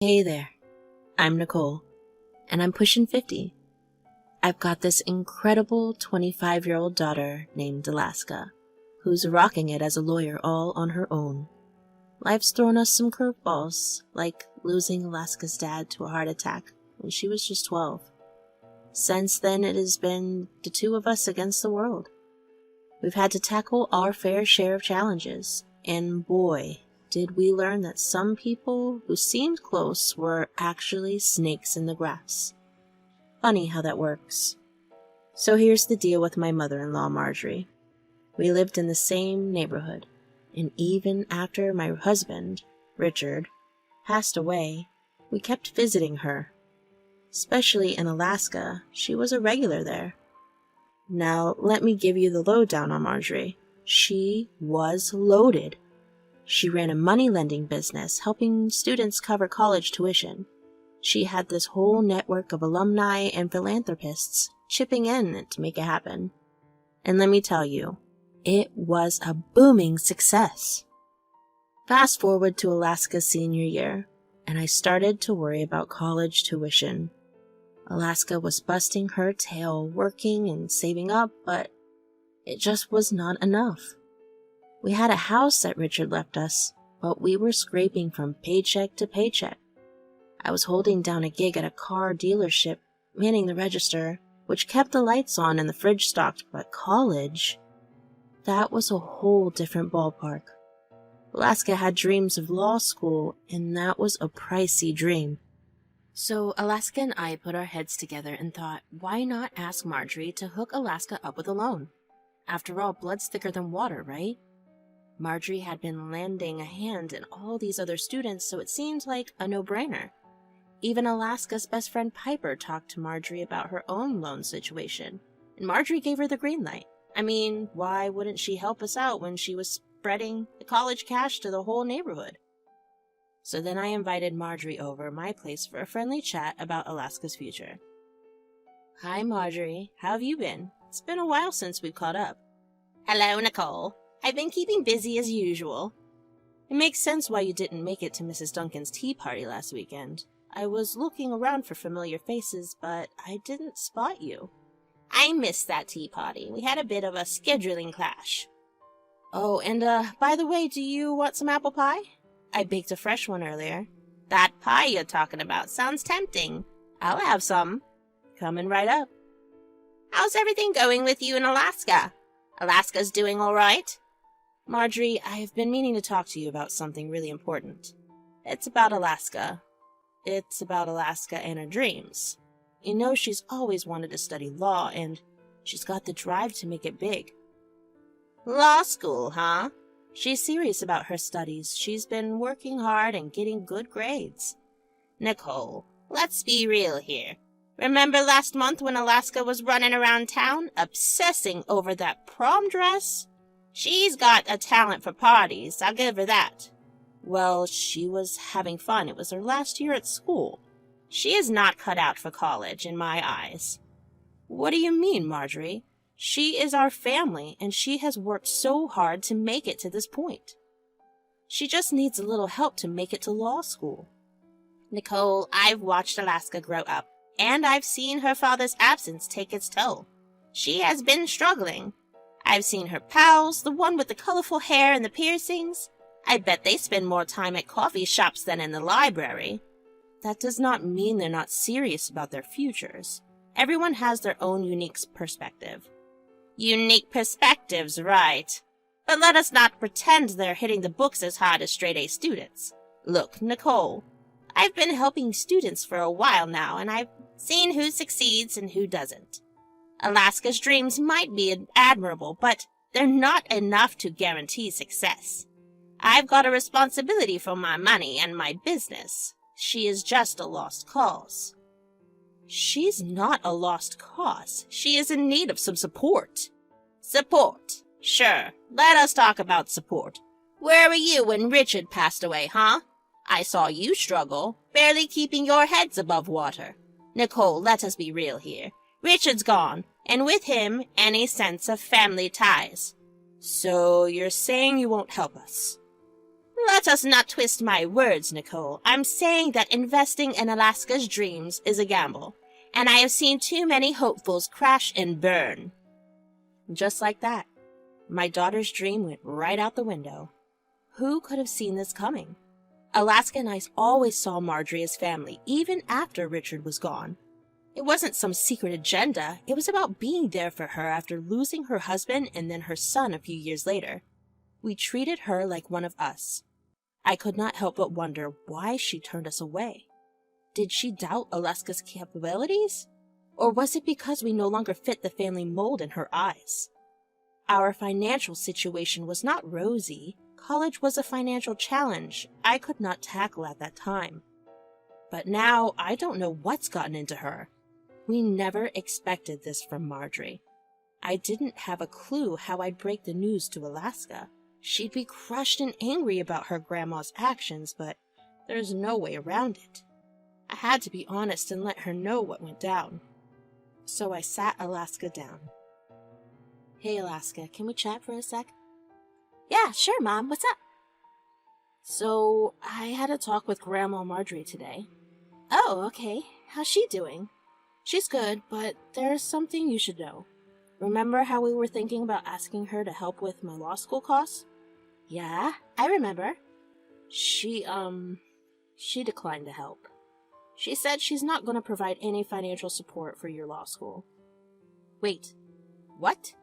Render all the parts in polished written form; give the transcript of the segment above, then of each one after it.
Hey there, I'm Nicole, and I'm pushing 50. I've got this incredible 25-year-old daughter named Alaska, who's rocking it as a lawyer all on her own. Life's thrown us some curveballs, like losing Alaska's dad to a heart attack when she was just 12. Since then, it has been the two of us against the world. We've had to tackle our fair share of challenges, and boy, did we learn that some people who seemed close were actually snakes in the grass. Funny how that works. So here's the deal with my mother-in-law, Marjorie. We lived in the same neighborhood, and even after my husband, Richard, passed away, we kept visiting her. Especially in Alaska, she was a regular there. Now, let me give you the lowdown on Marjorie. She was loaded. She ran a money-lending business, helping students cover college tuition. She had this whole network of alumni and philanthropists chipping in to make it happen. And let me tell you, it was a booming success. Fast forward to Alaska's senior year, and I started to worry about college tuition. Alaska was busting her tail, working and saving up, but it just was not enough. We had a house that Richard left us, but we were scraping from paycheck to paycheck. I was holding down a gig at a car dealership, manning the register, which kept the lights on and the fridge stocked, but college, that was a whole different ballpark. Alaska had dreams of law school, and that was a pricey dream. So Alaska and I put our heads together and thought, why not ask Marjorie to hook Alaska up with a loan? After all, blood's thicker than water, right? Marjorie had been lending a hand in all these other students, so it seemed like a no-brainer. Even Alaska's best friend Piper talked to Marjorie about her own loan situation, and Marjorie gave her the green light. I mean, why wouldn't she help us out when she was spreading the college cash to the whole neighborhood? So then I invited Marjorie over my place for a friendly chat about Alaska's future. Hi, Marjorie. How have you been? It's been a while since we've caught up. Hello, Nicole. I've been keeping busy as usual. It makes sense why you didn't make it to Mrs. Duncan's tea party last weekend. I was looking around for familiar faces, but I didn't spot you. I missed that tea party. We had a bit of a scheduling clash. Oh, and by the way, do you want some apple pie? I baked a fresh one earlier. That pie you're talking about sounds tempting. I'll have some. Coming right up. How's everything going with you in Alaska? Alaska's doing all right? Marjorie, I've been meaning to talk to you about something really important. It's about Alaska. It's about Alaska and her dreams. You know, she's always wanted to study law, and she's got the drive to make it big. Law school, huh? She's serious about her studies. She's been working hard and getting good grades. Nicole, let's be real here. Remember last month when Alaska was running around town, obsessing over that prom dress? She's got a talent for parties, I'll give her that. Well, she was having fun. It was her last year at school. She is not cut out for college, in my eyes. What do you mean, Marjorie? She is our family, and she has worked so hard to make it to this point. She just needs a little help to make it to law school. Nicole, I've watched Alaska grow up, and I've seen her father's absence take its toll. She has been struggling. I've seen her pals, the one with the colorful hair and the piercings. I bet they spend more time at coffee shops than in the library. That does not mean they're not serious about their futures. Everyone has their own unique perspective. Unique perspectives, right. But let us not pretend they're hitting the books as hard as straight-A students. Look, Nicole, I've been helping students for a while now, and I've seen who succeeds and who doesn't. Alaska's dreams might be admirable, but they're not enough to guarantee success. I've got a responsibility for my money and my business. She is just a lost cause. She's not a lost cause. She is in need of some support. Support? Sure. Let us talk about support. Where were you when Richard passed away, huh? I saw you struggle, barely keeping your heads above water. Nicole, let us be real here. Richard's gone, and with him, any sense of family ties. So you're saying you won't help us? Let us not twist my words, Nicole. I'm saying that investing in Alaska's dreams is a gamble, and I have seen too many hopefuls crash and burn. Just like that, my daughter's dream went right out the window. Who could have seen this coming? Alaska and I always saw Marjorie as family, even after Richard was gone. It wasn't some secret agenda. It was about being there for her after losing her husband and then her son a few years later. We treated her like one of us. I could not help but wonder why she turned us away. Did she doubt Alaska's capabilities? Or was it because we no longer fit the family mold in her eyes? Our financial situation was not rosy. College was a financial challenge I could not tackle at that time. But now I don't know what's gotten into her. We never expected this from Marjorie. I didn't have a clue how I'd break the news to Alaska. She'd be crushed and angry about her grandma's actions, but there's no way around it. I had to be honest and let her know what went down. So I sat Alaska down. Hey, Alaska, can we chat for a sec? Yeah, sure, Mom. What's up? So, I had a talk with Grandma Marjorie today. Oh, okay. How's she doing? She's good, but there's something you should know. Remember how we were thinking about asking her to help with my law school costs? Yeah, I remember. She declined to help. She said she's not going to provide any financial support for your law school. Wait, what?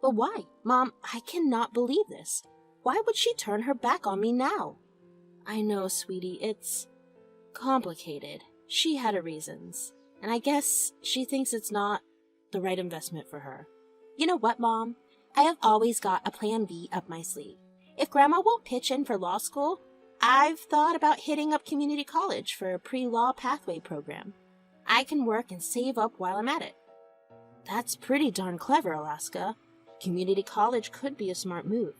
But why? Mom, I cannot believe this. Why would she turn her back on me now? I know, sweetie, it's complicated. She had her reasons, and I guess she thinks it's not the right investment for her. You know what, Mom? I have always got a plan B up my sleeve. If Grandma won't pitch in for law school, I've thought about hitting up community college for a pre-law pathway program. I can work and save up while I'm at it. That's pretty darn clever, Alaska. Community college could be a smart move.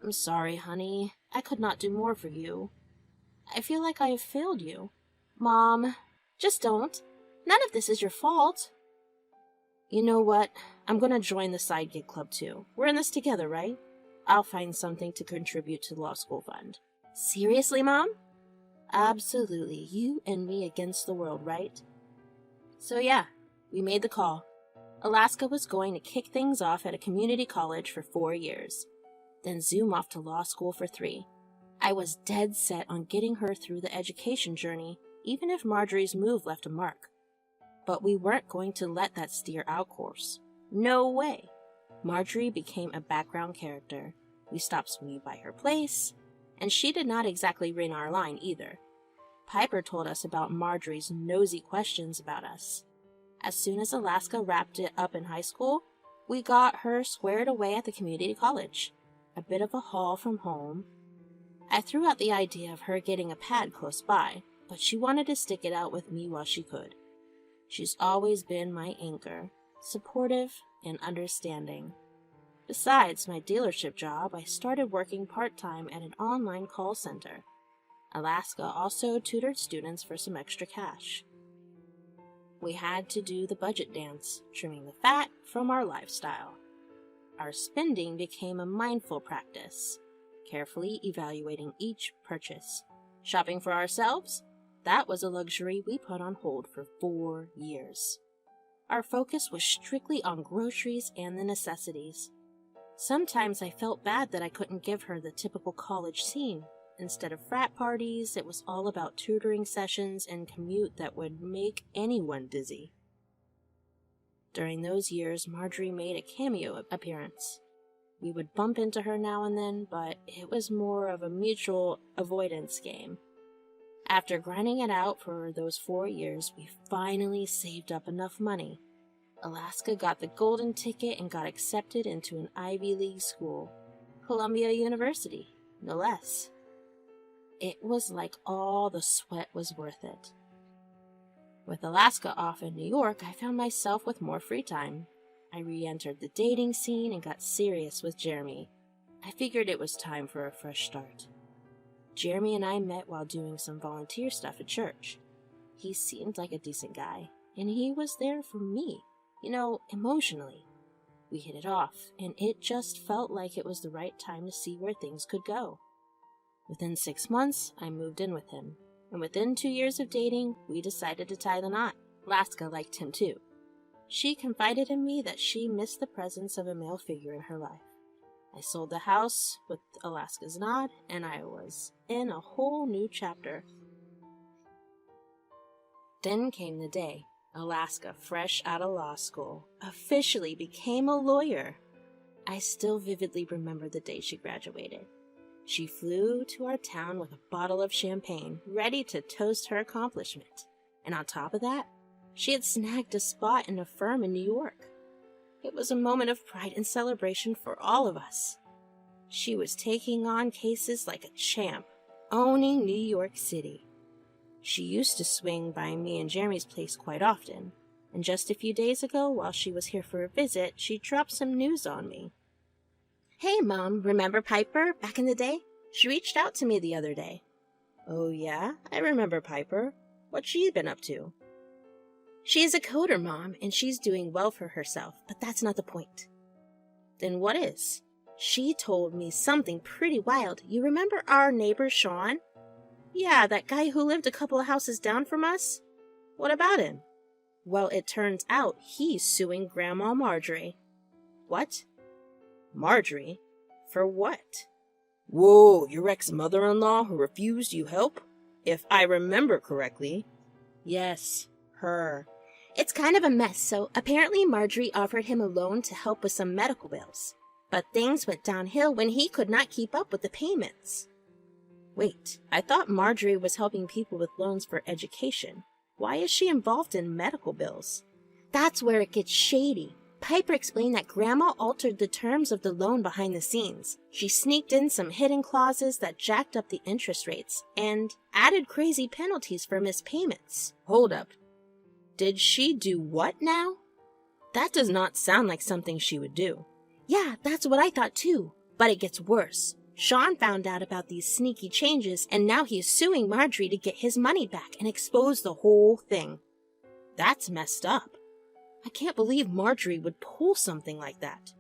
I'm sorry, honey. I could not do more for you. I feel like I have failed you. Mom, just don't. None of this is your fault. You know what? I'm gonna join the side gig club too. We're in this together, right? I'll find something to contribute to the law school fund. Seriously, Mom? Absolutely. You and me against the world, right? So yeah, we made the call. Alaska was going to kick things off at a community college for 4 years, then zoom off to law school for 3. I was dead set on getting her through the education journey, even if Marjorie's move left a mark. But we weren't going to let that steer our course. No way. Marjorie became a background character. We stopped swinging by her place, and she did not exactly rein our line either. Piper told us about Marjorie's nosy questions about us. As soon as Alaska wrapped it up in high school, we got her squared away at the community college. A bit of a haul from home. I threw out the idea of her getting a pad close by, but she wanted to stick it out with me while she could. She's always been my anchor, supportive and understanding. Besides my dealership job, I started working part-time at an online call center. Alaska also tutored students for some extra cash. We had to do the budget dance, trimming the fat from our lifestyle. Our spending became a mindful practice, carefully evaluating each purchase. Shopping for ourselves? That was a luxury we put on hold for 4 years. Our focus was strictly on groceries and the necessities. Sometimes I felt bad that I couldn't give her the typical college scene. Instead of frat parties, it was all about tutoring sessions and commute that would make anyone dizzy. During those years, Marjorie made a cameo appearance. We would bump into her now and then, but it was more of a mutual avoidance game. After grinding it out for those 4 years, we finally saved up enough money. Alaska got the golden ticket and got accepted into an Ivy League school, Columbia University, no less. It was like all the sweat was worth it. With Alaska off in New York, I found myself with more free time. I re-entered the dating scene and got serious with Jeremy. I figured it was time for a fresh start. Jeremy and I met while doing some volunteer stuff at church. He seemed like a decent guy, and he was there for me, emotionally. We hit it off, and it just felt like it was the right time to see where things could go. Within 6 months, I moved in with him, and within 2 years of dating, we decided to tie the knot. Alaska liked him too. She confided in me that she missed the presence of a male figure in her life. I sold the house with Alaska's nod, and I was in a whole new chapter. Then came the day Alaska, fresh out of law school, officially became a lawyer. I still vividly remember the day she graduated. She flew to our town with a bottle of champagne, ready to toast her accomplishment. And on top of that, she had snagged a spot in a firm in New York. It was a moment of pride and celebration for all of us. She was taking on cases like a champ, owning New York City. She used to swing by me and Jeremy's place quite often, and just a few days ago, while she was here for a visit, she dropped some news on me. "Hey, Mom, remember Piper back in the day? She reached out to me the other day." "Oh, yeah? I remember Piper. What's she been up to?" "She's a coder, Mom, and she's doing well for herself, but that's not the point." "Then what is?" "She told me something pretty wild. You remember our neighbor, Sean?" "Yeah, that guy who lived a couple of houses down from us." "What about him?" "Well, it turns out he's suing Grandma Marjorie." "What? Marjorie? For what?" "Whoa, your ex-mother-in-law who refused you help? If I remember correctly." "Yes, her." "It's kind of a mess, so apparently Marjorie offered him a loan to help with some medical bills. But things went downhill when he could not keep up with the payments." "Wait, I thought Marjorie was helping people with loans for education. Why is she involved in medical bills?" "That's where it gets shady. Piper explained that Grandma altered the terms of the loan behind the scenes. She sneaked in some hidden clauses that jacked up the interest rates and added crazy penalties for missed payments." "Hold up. Did she do what now? That does not sound like something she would do." "Yeah, that's what I thought too. But it gets worse. Sean found out about these sneaky changes, and now he is suing Marjorie to get his money back and expose the whole thing." "That's messed up. I can't believe Marjorie would pull something like that."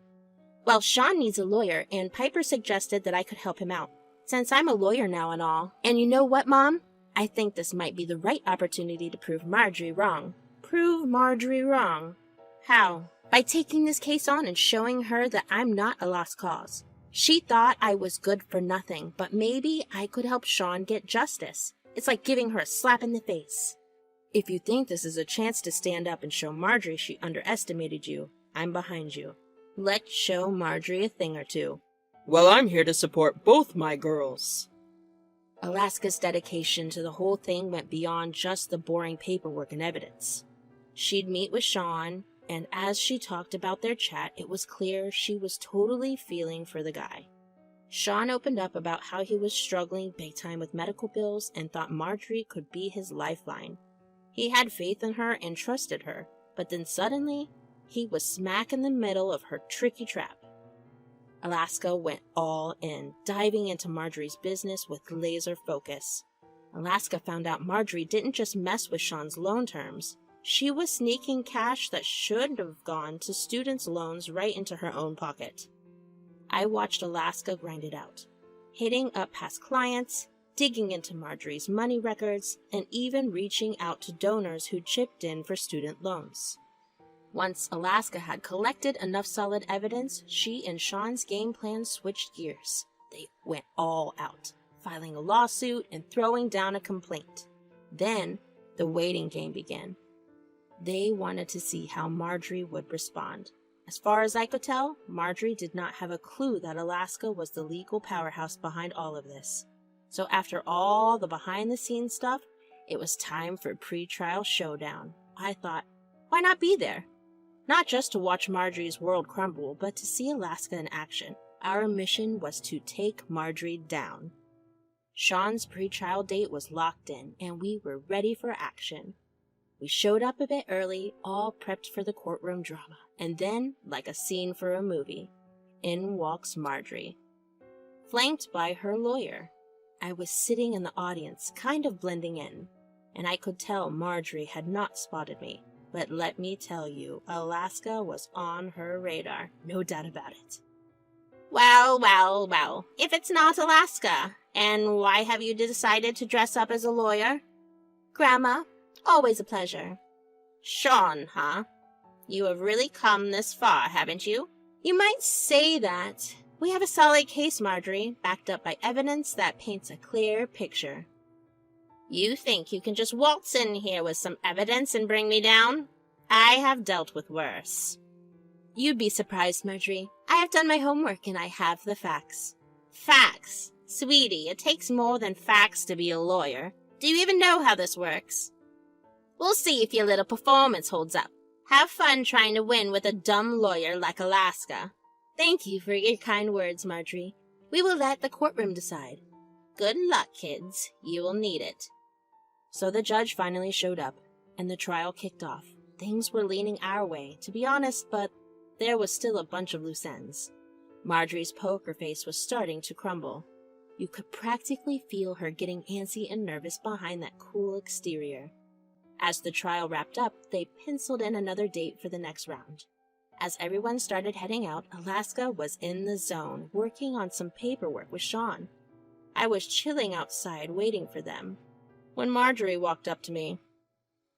"Well, Sean needs a lawyer, and Piper suggested that I could help him out, since I'm a lawyer now and all. And you know what, Mom? I think this might be the right opportunity to prove Marjorie wrong." "Prove Marjorie wrong? How?" "By taking this case on and showing her that I'm not a lost cause. She thought I was good for nothing, but maybe I could help Sean get justice. It's like giving her a slap in the face." "If you think this is a chance to stand up and show Marjorie she underestimated you, I'm behind you. Let's show Marjorie a thing or two." "Well, I'm here to support both my girls." Alaska's dedication to the whole thing went beyond just the boring paperwork and evidence. She'd meet with Sean, and as she talked about their chat, it was clear she was totally feeling for the guy. Sean opened up about how he was struggling big time with medical bills and thought Marjorie could be his lifeline. He had faith in her and trusted her, but then suddenly, he was smack in the middle of her tricky trap. Alaska went all in, diving into Marjorie's business with laser focus. Alaska found out Marjorie didn't just mess with Sean's loan terms. She was sneaking cash that should have gone to students' loans right into her own pocket. I watched Alaska grind it out, hitting up past clients, digging into Marjorie's money records, and even reaching out to donors who chipped in for student loans. Once Alaska had collected enough solid evidence, she and Sean's game plan switched gears. They went all out, filing a lawsuit and throwing down a complaint. Then, the waiting game began. They wanted to see how Marjorie would respond. As far as I could tell, Marjorie did not have a clue that Alaska was the legal powerhouse behind all of this. So after all the behind-the-scenes stuff, it was time for pre-trial showdown. I thought, why not be there? Not just to watch Marjorie's world crumble, but to see Alaska in action. Our mission was to take Marjorie down. Sean's pre-trial date was locked in, and we were ready for action. We showed up a bit early, all prepped for the courtroom drama, and then, like a scene for a movie, in walks Marjorie, flanked by her lawyer. I was sitting in the audience, kind of blending in, and I could tell Marjorie had not spotted me. But let me tell you, Alaska was on her radar, no doubt about it. Well, well, well, if it's not Alaska, and why have you decided to dress up as a lawyer? Grandma, always a pleasure. Sean, huh? You have really come this far, haven't you? You might say that. We have a solid case, Marjorie, backed up by evidence that paints a clear picture. You think you can just waltz in here with some evidence and bring me down? I have dealt with worse. You'd be surprised, Marjorie. I have done my homework and I have the facts. Facts? Sweetie, it takes more than facts to be a lawyer. Do you even know how this works? We'll see if your little performance holds up. Have fun trying to win with a dumb lawyer like Alaska. Thank you for your kind words, Marjorie. We will let the courtroom decide. Good luck, kids. You will need it. So the judge finally showed up, and the trial kicked off. Things were leaning our way, to be honest, but there was still a bunch of loose ends. Marjorie's poker face was starting to crumble. You could practically feel her getting antsy and nervous behind that cool exterior. As the trial wrapped up, they penciled in another date for the next round. As everyone started heading out, Alaska was in the zone, working on some paperwork with Sean. I was chilling outside, waiting for them, when Marjorie walked up to me.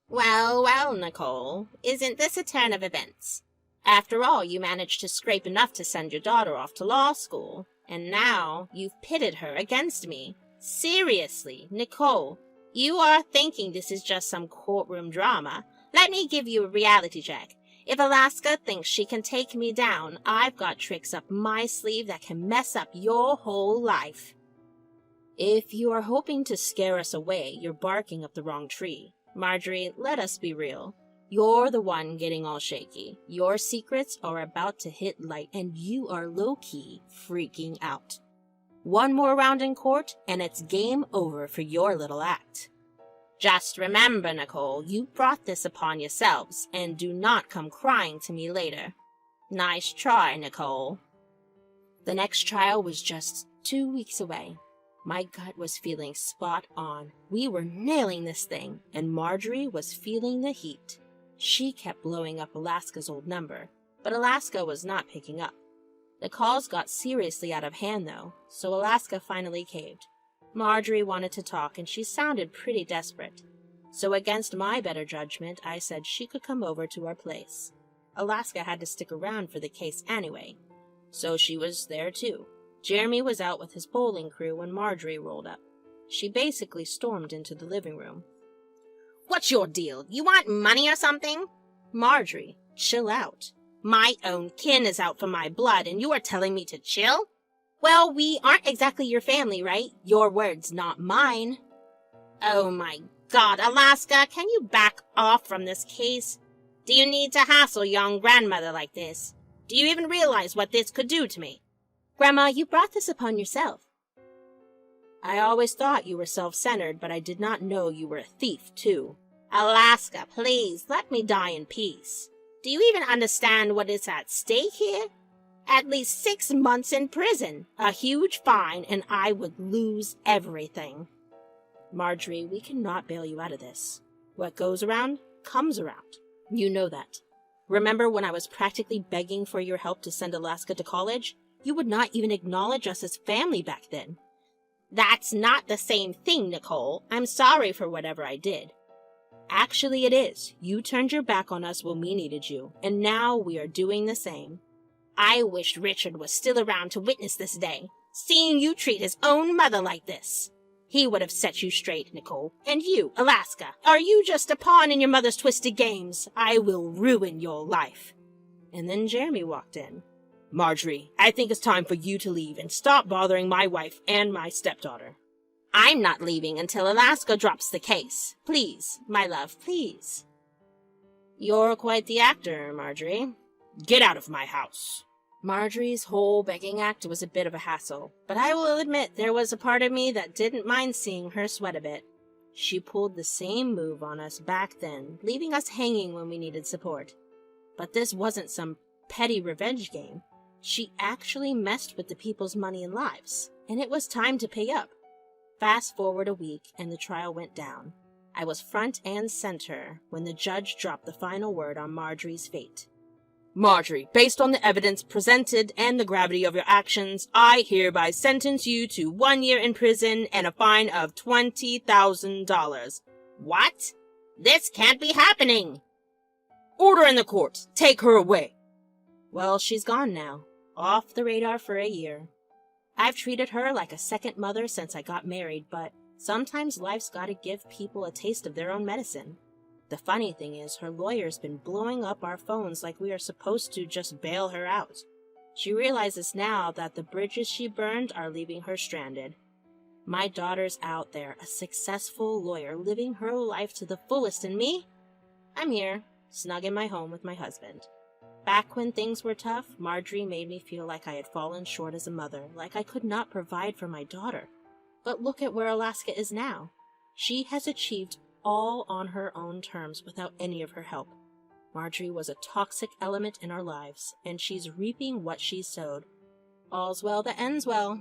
Well, well, Nicole, isn't this a turn of events? After all, you managed to scrape enough to send your daughter off to law school, and now you've pitted her against me. Seriously, Nicole, you are thinking this is just some courtroom drama. Let me give you a reality check. If Alaska thinks she can take me down, I've got tricks up my sleeve that can mess up your whole life. If you are hoping to scare us away, you're barking up the wrong tree. Marjorie, let us be real. You're the one getting all shaky. Your secrets are about to hit light, and you are low-key freaking out. One more round in court, and it's game over for your little act. Just remember, Nicole, you brought this upon yourselves, and do not come crying to me later. Nice try, Nicole. The next trial was just 2 weeks away. My gut was feeling spot on. We were nailing this thing, and Marjorie was feeling the heat. She kept blowing up Alaska's old number, but Alaska was not picking up. The calls got seriously out of hand, though, so Alaska finally caved. Marjorie wanted to talk, and she sounded pretty desperate. So against my better judgment, I said she could come over to our place. Alaska had to stick around for the case anyway, so she was there too. Jeremy was out with his bowling crew when Marjorie rolled up. She basically stormed into the living room. What's your deal? You want money or something? Marjorie, chill out. My own kin is out for my blood, and you are telling me to chill? Well, we aren't exactly your family, right? Your words, not mine. Oh my God, Alaska, can you back off from this case? Do you need to hassle young grandmother like this? Do you even realize what this could do to me? Grandma, you brought this upon yourself. I always thought you were self-centered, but I did not know you were a thief, too. Alaska, please, let me die in peace. Do you even understand what is at stake here? At least 6 months in prison, a huge fine, and I would lose everything. Marjorie, we cannot bail you out of this. What goes around, comes around. You know that. Remember when I was practically begging for your help to send Alaska to college? You would not even acknowledge us as family back then. That's not the same thing, Nicole. I'm sorry for whatever I did. Actually, it is. You turned your back on us when we needed you, and now we are doing the same. I wished Richard was still around to witness this day, seeing you treat his own mother like this. He would have set you straight, Nicole. And you, Alaska, are you just a pawn in your mother's twisted games? I will ruin your life. And then Jeremy walked in. Marjorie, I think it's time for you to leave and stop bothering my wife and my stepdaughter. I'm not leaving until Alaska drops the case. Please, my love, please. You're quite the actor, Marjorie. Get out of my house. Marjorie's whole begging act was a bit of a hassle, but I will admit there was a part of me that didn't mind seeing her sweat a bit. She pulled the same move on us back then, leaving us hanging when we needed support. But this wasn't some petty revenge game. She actually messed with the people's money and lives, and it was time to pay up. Fast forward a week, and the trial went down. I was front and center when the judge dropped the final word on Marjorie's fate. Marjorie, based on the evidence presented and the gravity of your actions, I hereby sentence you to 1 year in prison and a fine of $20,000. What? This can't be happening! Order in the court. Take her away. Well, she's gone now. Off the radar for a year. I've treated her like a second mother since I got married, but sometimes life's gotta give people a taste of their own medicine. The funny thing is, her lawyer's been blowing up our phones like we are supposed to just bail her out. She realizes now that the bridges she burned are leaving her stranded. My daughter's out there, a successful lawyer, living her life to the fullest, and me? I'm here, snug in my home with my husband. Back when things were tough, Marjorie made me feel like I had fallen short as a mother, like I could not provide for my daughter. But look at where Alaska is now. She has achieved all on her own terms without any of her help. Marjorie was a toxic element in our lives, and she's reaping what she sowed. All's well that ends well.